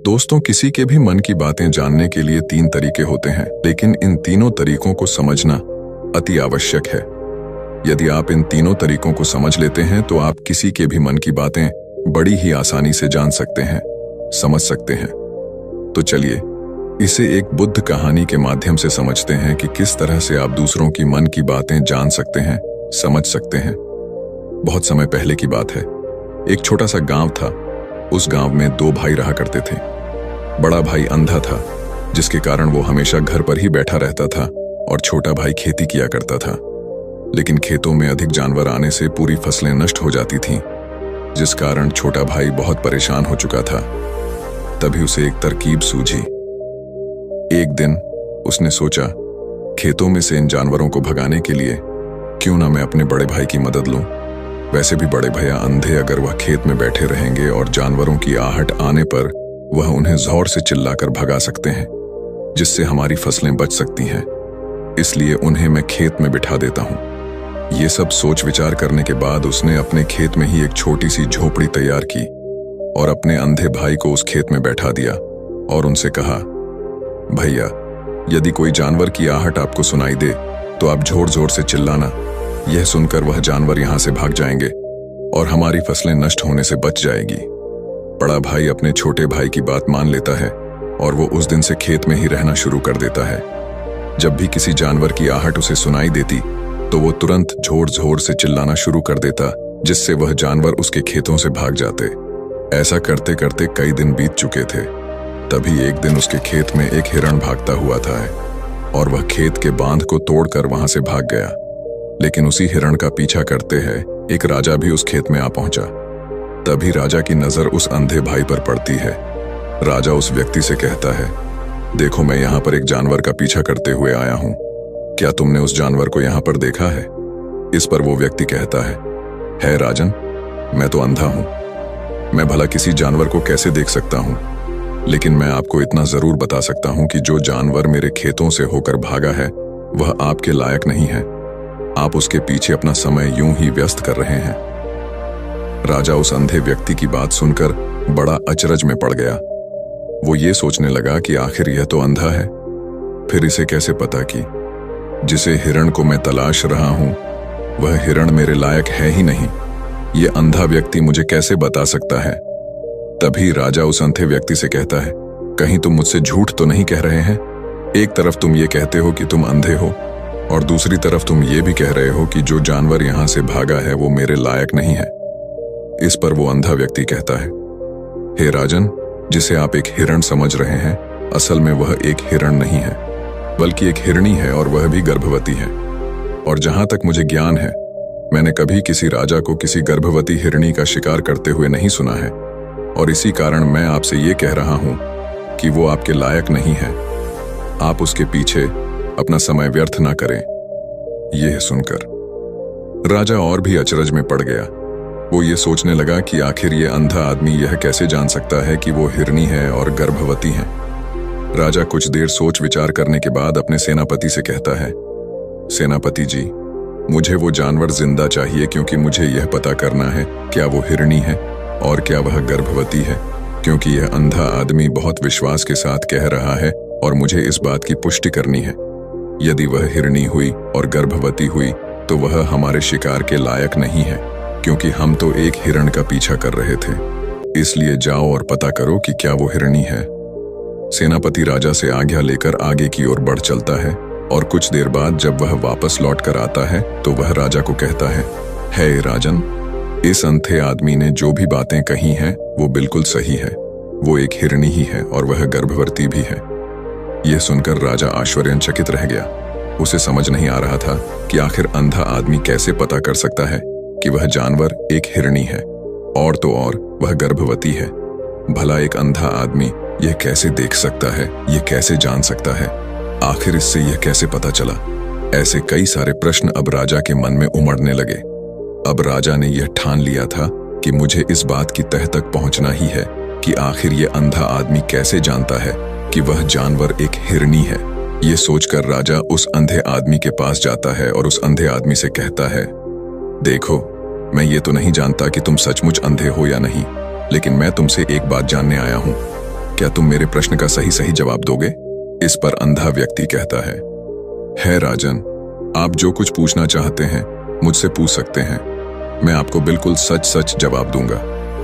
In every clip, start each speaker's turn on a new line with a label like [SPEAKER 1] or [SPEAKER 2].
[SPEAKER 1] दोस्तों, किसी के भी मन की बातें जानने के लिए 3 तरीके होते हैं, लेकिन इन तीनों तरीकों को समझना अति आवश्यक है। यदि आप इन तीनों तरीकों को समझ लेते हैं तो आप किसी के भी मन की बातें बड़ी ही आसानी से जान सकते हैं, समझ सकते हैं। तो चलिए इसे एक बुद्ध कहानी के माध्यम से समझते हैं कि किस तरह से आप दूसरों की मन की बातें जान सकते हैं, समझ सकते हैं। बहुत समय पहले की बात है। एक छोटा सा गांव था। उस गांव में 2 भाई रहा करते थे। बड़ा भाई अंधा था, जिसके कारण वो हमेशा घर पर ही बैठा रहता था, और छोटा भाई खेती किया करता था। लेकिन खेतों में अधिक जानवर आने से पूरी फसलें नष्ट हो जाती थीं, जिस कारण छोटा भाई बहुत परेशान हो चुका था। तभी उसे एक तरकीब सूझी। एक दिन उसने सोचा, खेतों में से इन जानवरों को भगाने के लिए क्यों ना मैं अपने बड़े भाई की मदद लूं। वैसे भी बड़े भैया अंधे, अगर वह खेत में बैठे रहेंगे और जानवरों की आहट आने पर वह उन्हें जोर से चिल्लाकर भगा सकते हैं, जिससे हमारी फसलें बच सकती हैं। इसलिए उन्हें मैं खेत में बिठा देता हूं। ये सब सोच विचार करने के बाद उसने अपने खेत में ही एक छोटी सी झोपड़ी तैयार की और अपने अंधे भाई को उस खेत में बैठा दिया और उनसे कहा, भैया, यदि कोई जानवर की आहट आपको सुनाई दे तो आप जोर जोर से चिल्लाना। यह सुनकर वह जानवर यहां से भाग जाएंगे और हमारी फसलें नष्ट होने से बच जाएगी। बड़ा भाई अपने छोटे भाई की बात मान लेता है और वो उस दिन से खेत में ही रहना शुरू कर देता है। जब भी किसी जानवर की आहट उसे सुनाई देती तो वो तुरंत जोर जोर से चिल्लाना शुरू कर देता, जिससे वह जानवर उसके खेतों से भाग जाते। ऐसा करते करते कई दिन बीत चुके थे। तभी एक दिन उसके खेत में एक हिरण भागता हुआ था और वह खेत के बांध को तोड़कर वहां से भाग गया। लेकिन उसी हिरण का पीछा करते हैं एक राजा भी उस खेत में आ पहुंचा। तभी राजा की नजर उस अंधे भाई पर पड़ती है। राजा उस व्यक्ति से कहता है, देखो, मैं यहाँ पर एक जानवर का पीछा करते हुए आया हूँ। क्या तुमने उस जानवर को यहाँ पर देखा है? इस पर वो व्यक्ति कहता है राजन, मैं तो अंधा हूँ। मैं भला किसी जानवर को कैसे देख सकता हूँ? लेकिन मैं आपको इतना जरूर बता सकता हूँ कि जो जानवर मेरे खेतों से होकर भागा है वह आपके लायक नहीं है। आप उसके पीछे अपना समय यूं ही व्यस्त कर रहे हैं। राजा उस अंधे व्यक्ति की बात सुनकर बड़ा अचरज में पड़ गया। वो ये सोचने लगा कि आखिर यह तो अंधा है, फिर इसे कैसे पता कि जिसे हिरण को मैं तलाश रहा हूं वह हिरण मेरे लायक है ही नहीं। ये अंधा व्यक्ति मुझे कैसे बता सकता है? तभी राजा उस अंधे व्यक्ति से कहता है, कहीं तुम मुझसे झूठ तो नहीं कह रहे हैं? एक तरफ तुम ये कहते हो कि तुम अंधे हो और दूसरी तरफ तुम ये भी कह रहे हो कि जो जानवर यहां से भागा है वो मेरे लायक नहीं है। इस पर वो अंधा व्यक्ति कहता है, हे राजन, जिसे आप एक हिरण समझ रहे हैं, असल में वह एक हिरण नहीं है, बल्कि एक हिरणी है, और वह भी गर्भवती है। और जहां तक मुझे ज्ञान है, मैंने कभी किसी राजा को किसी गर्भवती हिरणी का शिकार करते हुए नहीं सुना है, और इसी कारण मैं आपसे ये कह रहा हूं कि वो आपके लायक नहीं है। आप उसके पीछे अपना समय व्यर्थ ना करें। यह सुनकर राजा और भी अचरज में पड़ गया। वो ये सोचने लगा कि आखिर ये अंधा आदमी यह कैसे जान सकता है कि वो हिरणी है और गर्भवती है। राजा कुछ देर सोच विचार करने के बाद अपने सेनापति से कहता है, सेनापति जी, मुझे वो जानवर जिंदा चाहिए, क्योंकि मुझे यह पता करना है क्या वो हिरणी है और क्या वह गर्भवती है, क्योंकि यह अंधा आदमी बहुत विश्वास के साथ कह रहा है और मुझे इस बात की पुष्टि करनी है। यदि वह हिरणी हुई और गर्भवती हुई तो वह हमारे शिकार के लायक नहीं है, क्योंकि हम तो एक हिरण का पीछा कर रहे थे। इसलिए जाओ और पता करो कि क्या वो हिरणी है। सेनापति राजा से आज्ञा लेकर आगे की ओर बढ़ चलता है, और कुछ देर बाद जब वह वापस लौट कर आता है तो वह राजा को कहता है, हे राजन, इस अंधे आदमी ने जो भी बातें कही हैं वो बिल्कुल सही है। वो एक हिरणी ही है और वह गर्भवती भी है। यह सुनकर राजा आश्चर्यचकित रह गया। उसे समझ नहीं आ रहा था कि आखिर अंधा आदमी कैसे पता कर सकता है कि वह जानवर एक हिरणी है, और तो और वह गर्भवती है। भला एक अंधा आदमी यह कैसे देख सकता है, यह कैसे जान सकता है? आखिर इससे यह कैसे पता चला? ऐसे कई सारे प्रश्न अब राजा के मन में उमड़ने लगे। अब राजा ने यह ठान लिया था कि मुझे इस बात की तह तक पहुंचना ही है कि आखिर यह अंधा आदमी कैसे जानता है कि वह जानवर एक हिरणी है। यह सोचकर राजा उस अंधे आदमी के पास जाता है और उस अंधे आदमी से कहता है, देखो, मैं ये तो नहीं जानता कि तुम सचमुच अंधे हो या नहीं, लेकिन मैं तुमसे एक बात जानने आया हूं। क्या तुम मेरे प्रश्न का सही सही जवाब दोगे? इस पर अंधा व्यक्ति कहता है राजन, आप जो कुछ पूछना चाहते हैं मुझसे पूछ सकते हैं, मैं आपको बिल्कुल सच सच जवाब दूंगा।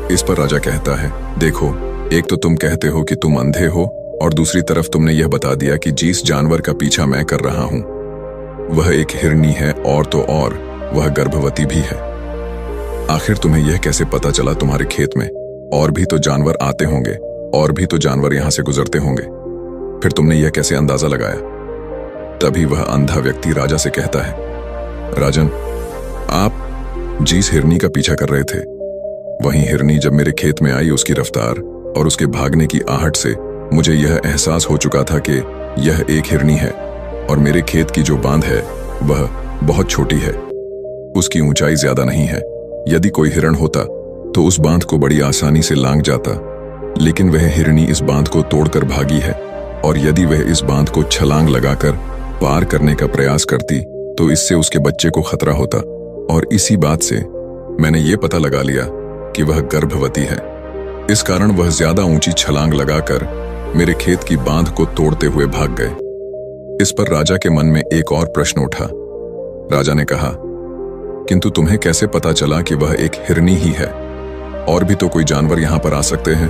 [SPEAKER 1] इस पर राजा कहता है, देखो, एक तो तुम कहते हो कि तुम अंधे हो और दूसरी तरफ तुमने यह बता दिया कि जिस जानवर का पीछा मैं कर रहा हूं वह एक हिरनी है, और तो और वह गर्भवती भी है। आखिर तुम्हें यह कैसे पता चला? तुम्हारे खेत में और भी तो जानवर आते होंगे, और भी तो जानवर यहां से गुजरते होंगे, फिर तुमने यह कैसे अंदाजा लगाया? तभी वह अंधा व्यक्ति राजा से कहता है, राजन, आप जिस हिरनी का पीछा कर रहे थे वहीं हिरनी जब मेरे खेत में आई, उसकी रफ्तार और उसके भागने की आहट से मुझे यह एहसास हो चुका था कि यह एक हिरनी है, और मेरे खेत की जो बांध है वह बहुत छोटी है, उसकी ऊंचाई ज्यादा नहीं है। यदि कोई हिरण होता तो उस बांध को बड़ी आसानी से लांघ जाता, लेकिन वह हिरनी इस बांध को तोड़कर भागी है, और यदि वह इस बांध को छलांग लगाकर पार करने का प्रयास करती तो इससे उसके बच्चे को खतरा होता, और इसी बात से मैंने ये पता लगा लिया कि वह गर्भवती है। इस कारण वह ज्यादा ऊंची छलांग लगाकर मेरे खेत की बांध को तोड़ते हुए भाग गए। इस पर राजा के मन में एक और प्रश्न उठा। राजा ने कहा, किंतु तुम्हें कैसे पता चला कि वह एक हिरनी ही है? और भी तो कोई जानवर यहां पर आ सकते हैं।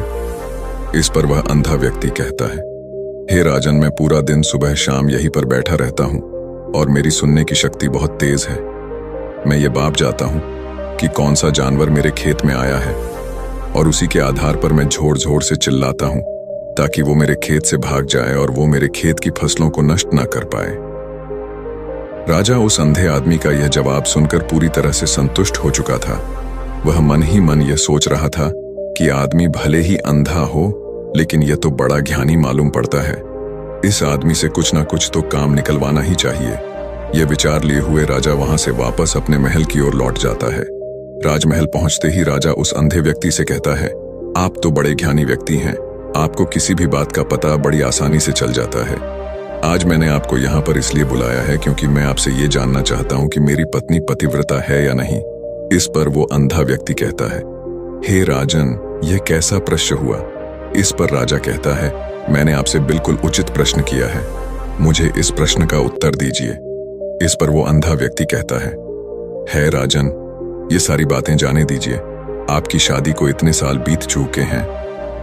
[SPEAKER 1] इस पर वह अंधा व्यक्ति कहता है, हे राजन, मैं पूरा दिन सुबह शाम यहीं पर बैठा रहता हूं और मेरी सुनने की शक्ति बहुत तेज है। मैं ये बाप जाता हूं कि कौन सा जानवर मेरे खेत में आया है, और उसी के आधार पर मैं जोर जोर से चिल्लाता हूं ताकि वो मेरे खेत से भाग जाए और वो मेरे खेत की फसलों को नष्ट ना कर पाए। राजा उस अंधे आदमी का यह जवाब सुनकर पूरी तरह से संतुष्ट हो चुका था। वह मन ही मन यह सोच रहा था कि आदमी भले ही अंधा हो, लेकिन यह तो बड़ा ज्ञानी मालूम पड़ता है। इस आदमी से कुछ ना कुछ तो काम निकलवाना ही चाहिए। यह विचार लिए हुए राजा वहां से वापस अपने महल की ओर लौट जाता है। राजमहल पहुंचते ही राजा उस अंधे व्यक्ति से कहता है, आप तो बड़े ज्ञानी व्यक्ति हैं, आपको किसी भी बात का पता बड़ी आसानी से चल जाता है। आज मैंने आपको यहाँ पर इसलिए बुलाया है क्योंकि मैं आपसे ये जानना चाहता हूँ कि मेरी पत्नी पतिव्रता है या नहीं। इस पर वो अंधा व्यक्ति कहता है, हे राजन, यह कैसा प्रश्न हुआ? इस पर राजा कहता है, मैंने आपसे बिल्कुल उचित प्रश्न किया है, मुझे इस प्रश्न का उत्तर दीजिए। इस पर वो अंधा व्यक्ति कहता है राजन, ये सारी बातें जाने दीजिए। आपकी शादी को इतने साल बीत चुके हैं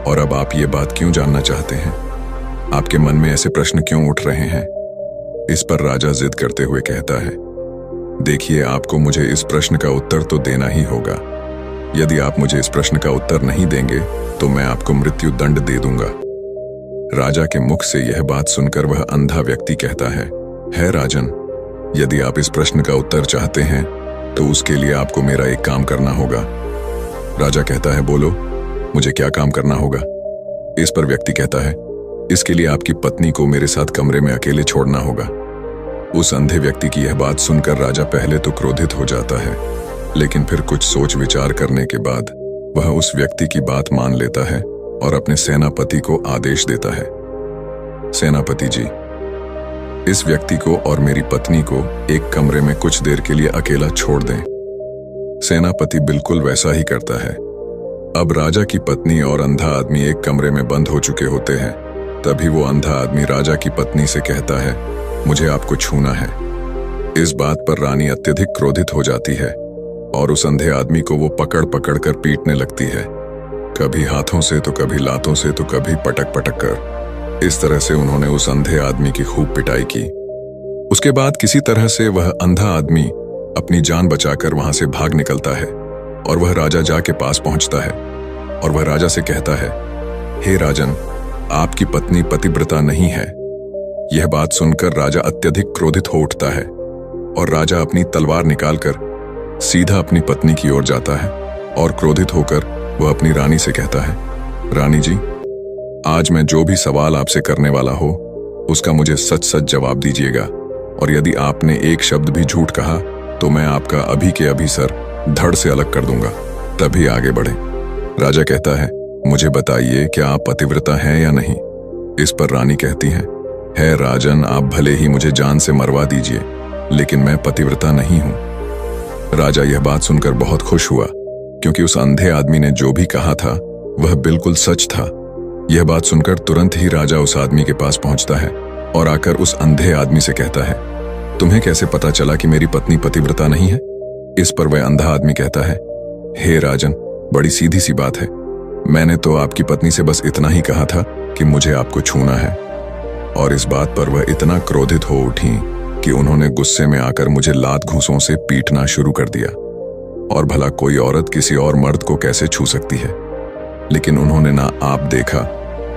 [SPEAKER 1] और अब आप ये बात क्यों जानना चाहते हैं? आपके मन में ऐसे प्रश्न क्यों उठ रहे हैं? इस पर राजा जिद करते हुए कहता है, देखिए, आपको मुझे इस प्रश्न का उत्तर तो देना ही होगा। यदि आप मुझे इस प्रश्न का उत्तर नहीं देंगे तो मैं आपको मृत्यु दंड दे दूंगा। राजा के मुख से यह बात सुनकर वह अंधा व्यक्ति कहता है राजन, यदि आप इस प्रश्न का उत्तर चाहते हैं तो उसके लिए आपको मेरा एक काम करना होगा। राजा कहता है, बोलो, मुझे क्या काम करना होगा? इस पर व्यक्ति कहता है, इसके लिए आपकी पत्नी को मेरे साथ कमरे में अकेले छोड़ना होगा। उस अंधे व्यक्ति की यह बात सुनकर राजा पहले तो क्रोधित हो जाता है, लेकिन फिर कुछ सोच विचार करने के बाद वह उस व्यक्ति की बात मान लेता है और अपने सेनापति को आदेश देता है, सेनापति जी, इस व्यक्ति को और मेरी पत्नी को एक कमरे में कुछ देर के लिए अकेला छोड़ दें। सेनापति बिल्कुल वैसा ही करता है। अब राजा की पत्नी और अंधा आदमी एक कमरे में बंद हो चुके होते हैं। तभी वो अंधा आदमी राजा की पत्नी से कहता है, मुझे आपको छूना है। इस बात पर रानी अत्यधिक क्रोधित हो जाती है और उस अंधे आदमी को वो पकड़ पकड़ कर पीटने लगती है, कभी हाथों से तो कभी लातों से तो कभी पटक पटक कर। इस तरह से उन्होंने उस अंधे आदमी की खूब पिटाई की। उसके बाद किसी तरह से वह अंधा आदमी अपनी जान बचाकर वहां से भाग निकलता है और वह राजा जा के पास पहुंचता है और वह राजा से कहता है, हे राजन, आपकी पत्नी पतिव्रता नहीं है। यह बात सुनकर राजा अत्यधिक क्रोधित हो उठता है और राजा अपनी तलवार निकालकर सीधा अपनी पत्नी की ओर जाता है और क्रोधित होकर वह अपनी रानी से कहता है, रानी जी, आज मैं जो भी सवाल आपसे करने वाला हो उसका मुझे सच सच जवाब दीजिएगा, और यदि आपने एक शब्द भी झूठ कहा तो मैं आपका अभी के अभी सर धड़ से अलग कर दूंगा, तभी आगे बढ़े। राजा कहता है, मुझे बताइए, क्या आप पतिव्रता हैं या नहीं? इस पर रानी कहती है राजन, आप भले ही मुझे जान से मरवा दीजिए, लेकिन मैं पतिव्रता नहीं हूं। राजा यह बात सुनकर बहुत खुश हुआ, क्योंकि उस अंधे आदमी ने जो भी कहा था वह बिल्कुल सच था। यह बात सुनकर तुरंत ही राजा उस आदमी के पास पहुंचता है और आकर उस अंधे आदमी से कहता है, तुम्हें कैसे पता चला कि मेरी पत्नी पतिव्रता नहीं है? इस पर वह अंधा आदमी कहता है, हे राजन, बड़ी सीधी सी बात है। मैंने तो आपकी पत्नी से बस इतना ही कहा था कि मुझे आपको छूना है। और इस बात पर वह इतना क्रोधित हो उठी कि उन्होंने गुस्से में आकर मुझे लात घूंसों से पीटना शुरू कर दिया। और भला कोई औरत किसी और मर्द को कैसे छू सकती है? लेकिन उन्होंने ना आप देखा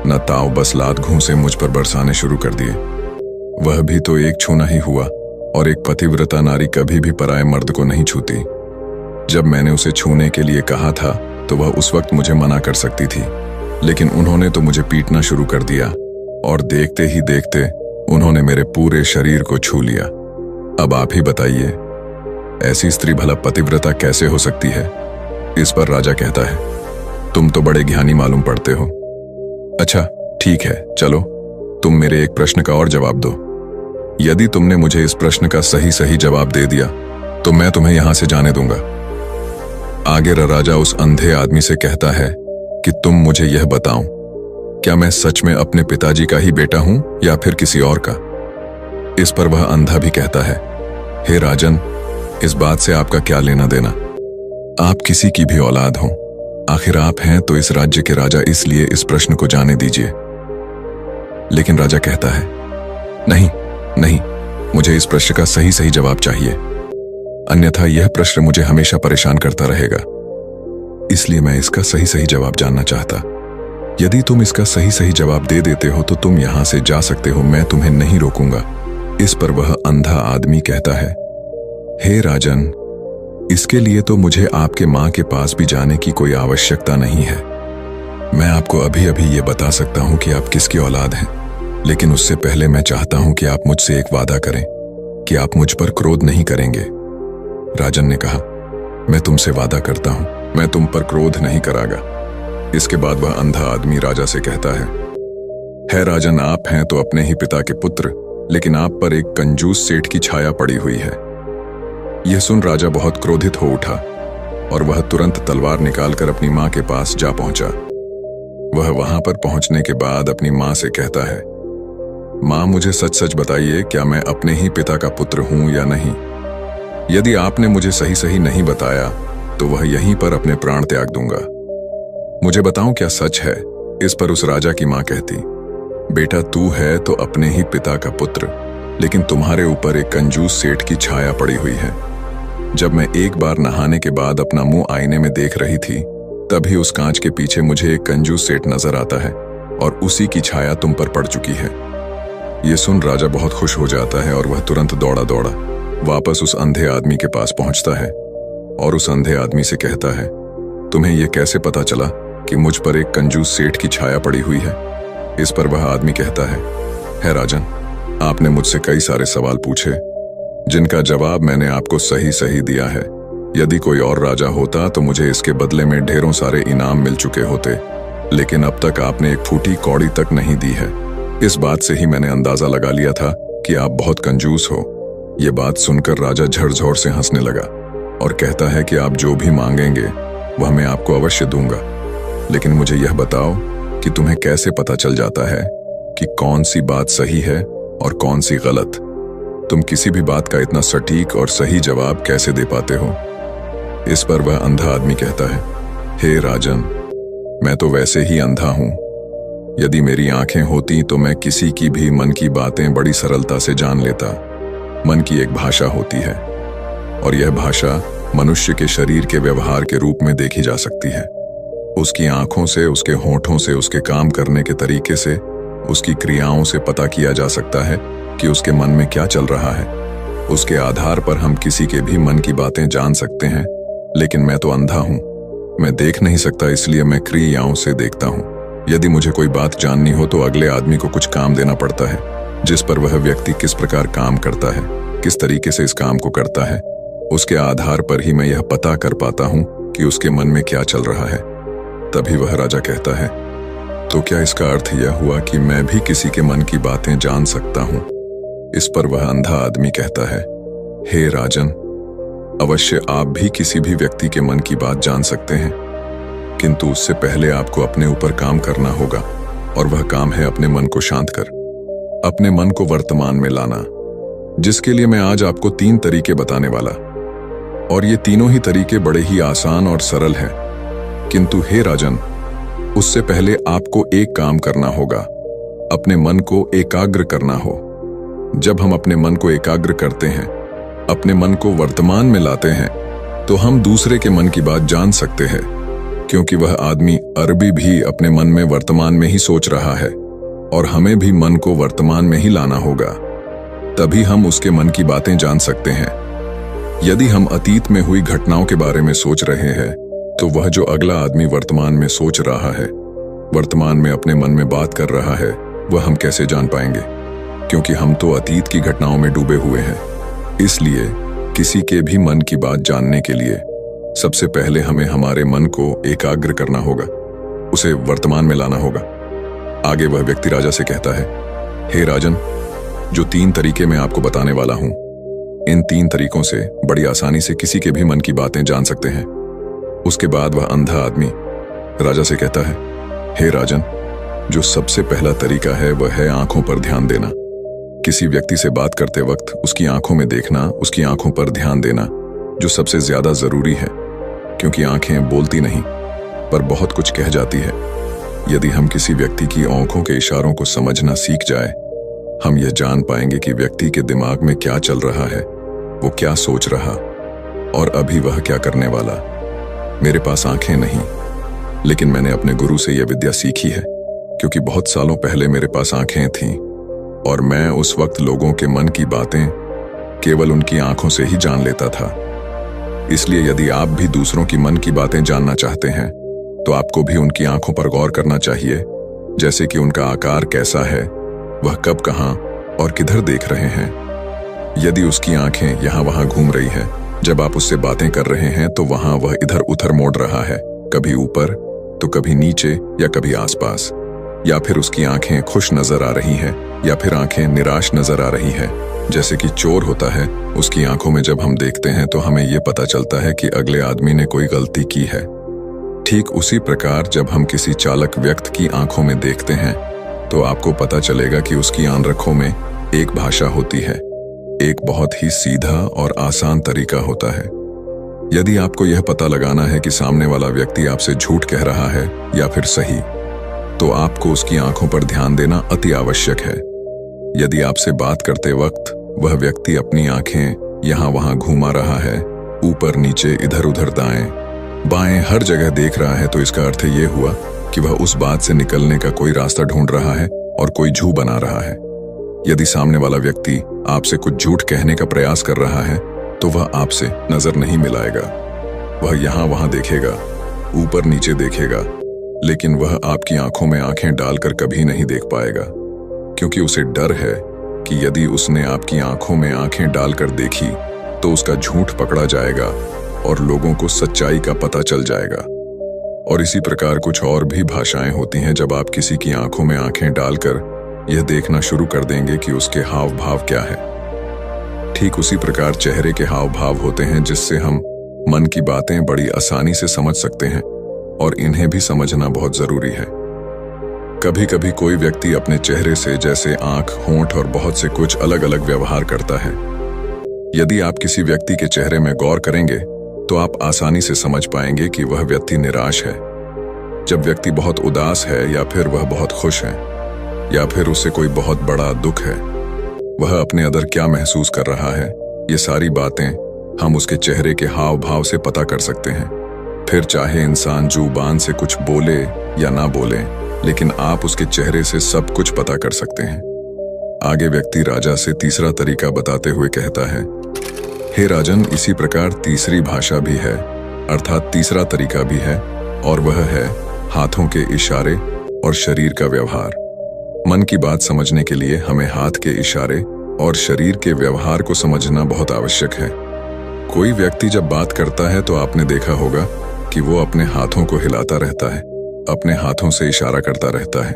[SPEAKER 1] न ताव, बस लात घूंसे मुझ पर बरसाने शुरू कर दिए। वह भी तो एक छूना ही हुआ, और एक पतिव्रता नारी कभी भी पराये मर्द को नहीं छूती। जब मैंने उसे छूने के लिए कहा था तो वह उस वक्त मुझे मना कर सकती थी, लेकिन उन्होंने तो मुझे पीटना शुरू कर दिया और देखते ही देखते उन्होंने मेरे पूरे शरीर को छू लिया। अब आप ही बताइए, ऐसी स्त्री भला पतिव्रता कैसे हो सकती है? इस पर राजा कहता है, तुम तो बड़े ज्ञानी मालूम पड़ते हो। अच्छा ठीक है, चलो तुम मेरे एक प्रश्न का और जवाब दो। यदि तुमने मुझे इस प्रश्न का सही सही जवाब दे दिया तो मैं तुम्हें यहां से जाने दूंगा। आगे राजा उस अंधे आदमी से कहता है कि तुम मुझे यह बताओ, क्या मैं सच में अपने पिताजी का ही बेटा हूं या फिर किसी और का? इस पर वह अंधा भी कहता है, हे राजन, इस बात से आपका क्या लेना देना? आप किसी की भी औलाद हो, आखिर आप हैं तो इस राज्य के राजा, इसलिए इस प्रश्न को जाने दीजिए। लेकिन राजा कहता है, नहीं नहीं, मुझे इस प्रश्न का सही सही जवाब चाहिए, अन्यथा यह प्रश्न मुझे हमेशा परेशान करता रहेगा। इसलिए मैं इसका सही सही जवाब जानना चाहता। यदि तुम इसका सही सही जवाब दे देते हो तो तुम यहां से जा सकते हो, मैं तुम्हें नहीं रोकूंगा। इस पर वह अंधा आदमी कहता है, हे राजन, इसके लिए तो मुझे आपके मां के पास भी जाने की कोई आवश्यकता नहीं है। मैं आपको अभी अभी ये बता सकता हूं कि आप किसकी औलाद हैं, लेकिन उससे पहले मैं चाहता हूं कि आप मुझसे एक वादा करें कि आप मुझ पर क्रोध नहीं करेंगे। राजन ने कहा, मैं तुमसे वादा करता हूं, मैं तुम पर क्रोध नहीं करागा। इसके बाद वह अंधा आदमी राजा से कहता है राजन, आप हैं तो अपने ही पिता के पुत्र, लेकिन आप पर एक कंजूस सेठ की छाया पड़ी हुई है। यह सुन राजा बहुत क्रोधित हो उठा और वह तुरंत तलवार निकालकर अपनी मां के पास जा पहुंचा। वह वहां पर पहुंचने के बाद अपनी मां से कहता है, मां, मुझे सच सच बताइए, क्या मैं अपने ही पिता का पुत्र हूं या नहीं? यदि आपने मुझे सही सही नहीं बताया तो वह यहीं पर अपने प्राण त्याग दूंगा। मुझे बताओ, क्या सच है? इस पर उस राजा की मां कहती, बेटा, तू है तो अपने ही पिता का पुत्र, लेकिन तुम्हारे ऊपर एक कंजूस सेठ की छाया पड़ी हुई है। जब मैं एक बार नहाने के बाद अपना मुंह आईने में देख रही थी, तभी उस कांच के पीछे मुझे एक कंजूस सेठ नजर आता है और उसी की छाया तुम पर पड़ चुकी है। ये सुन राजा बहुत खुश हो जाता है और वह तुरंत दौड़ा दौड़ा वापस उस अंधे आदमी के पास पहुंचता है और उस अंधे आदमी से कहता है, तुम्हें यह कैसे पता चला कि मुझ पर एक कंजूस सेठ की छाया पड़ी हुई है? इस पर वह आदमी कहता है राजन, आपने मुझसे कई सारे सवाल पूछे जिनका जवाब मैंने आपको सही सही दिया है। यदि कोई और राजा होता तो मुझे इसके बदले में ढेरों सारे इनाम मिल चुके होते, लेकिन अब तक आपने एक फूटी कौड़ी तक नहीं दी है। इस बात से ही मैंने अंदाजा लगा लिया था कि आप बहुत कंजूस हो। ये बात सुनकर राजा झरझोर से हंसने लगा और कहता है कि आप जो भी मांगेंगे वह मैं आपको अवश्य दूंगा, लेकिन मुझे यह बताओ कि तुम्हें कैसे पता चल जाता है कि कौन सी बात सही है और कौन सी गलत? तुम किसी भी बात का इतना सटीक और सही जवाब कैसे दे पाते हो? इस पर वह अंधा आदमी कहता है, हे राजन, मैं तो वैसे ही अंधा हूं। यदि मेरी आंखें होती तो मैं किसी की भी मन की बातें बड़ी सरलता से जान लेता। मन की एक भाषा होती है और यह भाषा मनुष्य के शरीर के व्यवहार के रूप में देखी जा सकती है। उसकी आंखों से, उसके होठों से, उसके काम करने के तरीके से, उसकी क्रियाओं से पता किया जा सकता है कि उसके मन में क्या चल रहा है। उसके आधार पर हम किसी के भी मन की बातें जान सकते हैं, लेकिन मैं तो अंधा हूं, मैं देख नहीं सकता, इसलिए मैं क्रियाओं से देखता हूं। यदि मुझे कोई बात जाननी हो तो अगले आदमी को कुछ काम देना पड़ता है, जिस पर वह व्यक्ति किस प्रकार काम करता है, किस तरीके से इस काम को करता है, उसके आधार पर ही मैं यह पता कर पाता हूं कि उसके मन में क्या चल रहा है। तभी वह राजा कहता है, तो क्या इसका अर्थ यह हुआ कि मैं भी किसी के मन की बातें जान सकता हूं? इस पर वह अंधा आदमी कहता है, हे राजन, अवश्य आप भी किसी भी व्यक्ति के मन की बात जान सकते हैं, किंतु उससे पहले आपको अपने ऊपर काम करना होगा। और वह काम है अपने मन को शांत कर अपने मन को वर्तमान में लाना, जिसके लिए मैं आज आपको 3 तरीके बताने वाला। और ये तीनों ही तरीके बड़े ही आसान और सरल हैं। किंतु हे राजन, उससे पहले आपको एक काम करना होगा, अपने मन को एकाग्र करना हो। जब हम अपने मन को एकाग्र करते हैं, अपने मन को वर्तमान में लाते हैं, तो हम दूसरे के मन की बात जान सकते हैं, क्योंकि वह आदमी अरबी भी अपने मन में वर्तमान में ही सोच रहा है और हमें भी मन को वर्तमान में ही लाना होगा, तभी हम उसके मन की बातें जान सकते हैं। यदि हम अतीत में हुई घटनाओं के बारे में सोच रहे हैं, तो वह जो अगला आदमी वर्तमान में सोच रहा है, वर्तमान में अपने मन में बात कर रहा है, वह हम कैसे जान पाएंगे, क्योंकि हम तो अतीत की घटनाओं में डूबे हुए हैं। इसलिए किसी के भी मन की बात जानने के लिए सबसे पहले हमें हमारे मन को एकाग्र करना होगा, उसे वर्तमान में लाना होगा। आगे वह व्यक्ति राजा से कहता है, हे राजन, जो 3 तरीके मैं आपको बताने वाला हूं, इन 3 तरीकों से बड़ी आसानी से किसी के भी मन की बातें जान सकते हैं। उसके बाद वह अंधा आदमी राजा से कहता है, हे राजन, जो सबसे पहला तरीका है वह है आंखों पर ध्यान देना। किसी व्यक्ति से बात करते वक्त उसकी आंखों में देखना, उसकी आंखों पर ध्यान देना जो सबसे ज्यादा जरूरी है, क्योंकि आंखें बोलती नहीं पर बहुत कुछ कह जाती है। यदि हम किसी व्यक्ति की आंखों के इशारों को समझना सीख जाए, हम यह जान पाएंगे कि व्यक्ति के दिमाग में क्या चल रहा है, वो क्या सोच रहा और अभी वह क्या करने वाला। मेरे पास आंखें नहीं, लेकिन मैंने अपने गुरु से यह विद्या सीखी है, क्योंकि बहुत सालों पहले मेरे पास आंखें थीं और मैं उस वक्त लोगों के मन की बातें केवल उनकी आंखों से ही जान लेता था। इसलिए यदि आप भी दूसरों की मन की बातें जानना चाहते हैं, तो आपको भी उनकी आंखों पर गौर करना चाहिए, जैसे कि उनका आकार कैसा है, वह कब, कहां और किधर देख रहे हैं। यदि उसकी आंखें यहां वहां घूम रही हैं, जब आप उससे बातें कर रहे हैं, तो वहां वह इधर उधर मोड़ रहा है, कभी ऊपर तो कभी नीचे या कभी आसपास, या फिर उसकी आंखें खुश नजर आ रही हैं या फिर आंखें निराश नजर आ रही हैं। जैसे कि चोर होता है, उसकी आंखों में जब हम देखते हैं तो हमें यह पता चलता है कि अगले आदमी ने कोई गलती की है। ठीक उसी प्रकार जब हम किसी चालक व्यक्ति की आंखों में देखते हैं, तो आपको पता चलेगा कि उसकी आंखों में एक भाषा होती है, एक बहुत ही सीधा और आसान तरीका होता है। यदि आपको यह पता लगाना है कि सामने वाला व्यक्ति आपसे झूठ कह रहा है या फिर सही, तो आपको उसकी आंखों पर ध्यान देना अति आवश्यक है। यदि आपसे बात करते वक्त वह व्यक्ति अपनी आंखें यहां वहां घुमा रहा है, ऊपर नीचे इधर उधर दाएं बाएं हर जगह देख रहा है, तो इसका अर्थ ये हुआ कि वह उस बात से निकलने का कोई रास्ता ढूंढ रहा है और कोई झूठ बना रहा है। यदि सामने वाला व्यक्ति आपसे कुछ झूठ कहने का प्रयास कर रहा है, तो वह आपसे नजर नहीं मिलाएगा। वह यहां वहां देखेगा, ऊपर नीचे देखेगा, लेकिन वह आपकी आंखों में आंखें डालकर कभी नहीं देख पाएगा, क्योंकि उसे डर है कि यदि उसने आपकी आंखों में आंखें डालकर देखी तो उसका झूठ पकड़ा जाएगा और लोगों को सच्चाई का पता चल जाएगा। और इसी प्रकार कुछ और भी भाषाएं होती हैं। जब आप किसी की आंखों में आंखें डालकर यह देखना शुरू कर देंगे कि उसके हाव भाव क्या है, ठीक उसी प्रकार चेहरे के हाव भाव होते हैं, जिससे हम मन की बातें बड़ी आसानी से समझ सकते हैं और इन्हें भी समझना बहुत जरूरी है। कभी कभी कोई व्यक्ति अपने चेहरे से, जैसे आंख, होंठ और बहुत से कुछ अलग अलग व्यवहार करता है। यदि आप किसी व्यक्ति के चेहरे में गौर करेंगे, तो आप आसानी से समझ पाएंगे कि वह व्यक्ति निराश है, जब व्यक्ति बहुत उदास है, या फिर वह बहुत खुश है, या फिर उसे कोई बहुत बड़ा दुख है। वह अपने अंदर क्या महसूस कर रहा है, ये सारी बातें हम उसके चेहरे के हाव भाव से पता कर सकते हैं। फिर चाहे इंसान जुबान से कुछ बोले या ना बोले, लेकिन आप उसके चेहरे से सब कुछ पता कर सकते हैं। आगे व्यक्ति राजा से तीसरा तरीका बताते हुए कहता है, हे राजन, इसी प्रकार तीसरी भाषा भी है, अर्थात तीसरा तरीका भी है, और वह है हाथों के इशारे और शरीर का व्यवहार। मन की बात समझने के लिए हमें हाथ के इशारे और शरीर के व्यवहार को समझना बहुत आवश्यक है। कोई व्यक्ति जब बात करता है, तो आपने देखा होगा कि वो अपने हाथों को हिलाता रहता है, अपने हाथों से इशारा करता रहता है।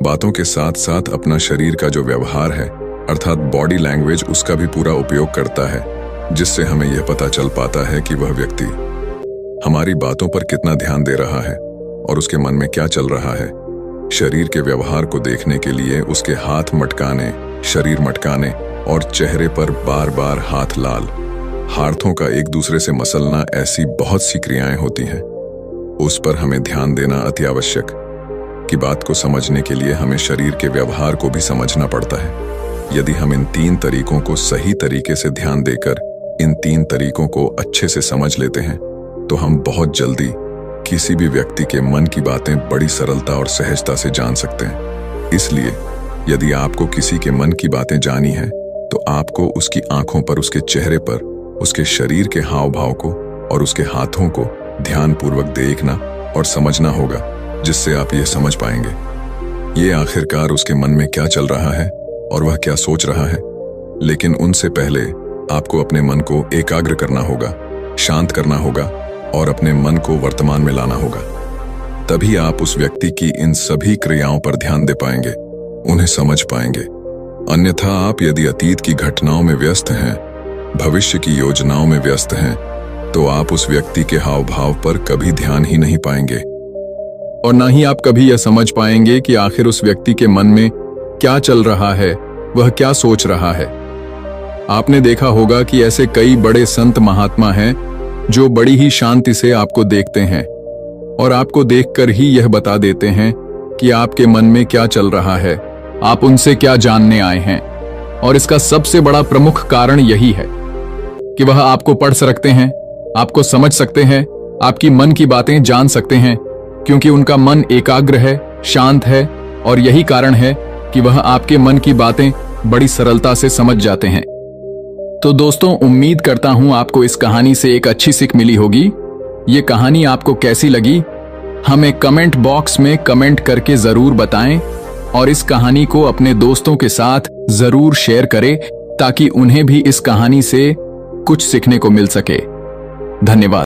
[SPEAKER 1] बातों के साथ साथ अपना शरीर का जो व्यवहार है, अर्थात बॉडी लैंग्वेज, उसका भी पूरा उपयोग करता है, जिससे हमें यह पता चल पाता है कि वह व्यक्ति हमारी बातों पर कितना ध्यान दे रहा है और उसके मन में क्या चल रहा है। शरीर के व्यवहार को देखने के लिए उसके हाथ मटकाने, शरीर मटकाने और चेहरे पर बार बार हाथ लाल, हाथों का एक दूसरे से मसलना, ऐसी बहुत सी क्रियाएं होती हैं। उस पर हमें ध्यान देना अति आवश्यक की बात को समझने के लिए हमें शरीर के व्यवहार को भी समझना पड़ता है। यदि हम इन 3 तरीकों को सही तरीके से ध्यान देकर इन 3 तरीकों को अच्छे से समझ लेते हैं तो हम बहुत जल्दी किसी भी व्यक्ति के मन की बातें बड़ी सरलता और सहजता से जान सकते हैं। इसलिए यदि आपको किसी के मन की बातें जानी है तो आपको उसकी आंखों पर, उसके चेहरे पर, उसके शरीर के हाव भाव को और उसके हाथों को ध्यानपूर्वक देखना और समझना होगा, जिससे आप ये समझ पाएंगे ये आखिरकार उसके मन में क्या चल रहा है और वह क्या सोच रहा है। लेकिन उनसे पहले आपको अपने मन को एकाग्र करना होगा, शांत करना होगा और अपने मन को वर्तमान में लाना होगा। तभी आप उस व्यक्ति की इन सभी क्रियाओं पर ध्यान दे पाएंगे, उन्हें समझ पाएंगे। अन्यथा आप यदि अतीत की घटनाओं में व्यस्त हैं, भविष्य की योजनाओं में व्यस्त हैं, तो आप उस व्यक्ति के हाव भाव पर कभी ध्यान ही नहीं पाएंगे और ना ही आप कभी यह समझ पाएंगे कि आखिर उस व्यक्ति के मन में क्या चल रहा है, वह क्या सोच रहा है। आपने देखा होगा कि ऐसे कई बड़े संत महात्मा हैं जो बड़ी ही शांति से आपको देखते हैं और आपको देखकर ही यह बता देते हैं कि आपके मन में क्या चल रहा है, आप उनसे क्या जानने आए हैं। और इसका सबसे बड़ा प्रमुख कारण यही है कि वह आपको पढ़ सकते हैं, आपको समझ सकते हैं, आपकी मन की बातें जान सकते हैं, क्योंकि उनका मन एकाग्र है, शांत है और यही कारण है कि वह आपके मन की बातें बड़ी सरलता से समझ जाते हैं। तो दोस्तों, उम्मीद करता हूं आपको इस कहानी से एक अच्छी सीख मिली होगी। ये कहानी आपको कैसी लगी हमें कमेंट बॉक्स में कमेंट करके जरूर बताएं और इस कहानी को अपने दोस्तों के साथ जरूर शेयर करें ताकि उन्हें भी इस कहानी से कुछ सीखने को मिल सके। धन्यवाद।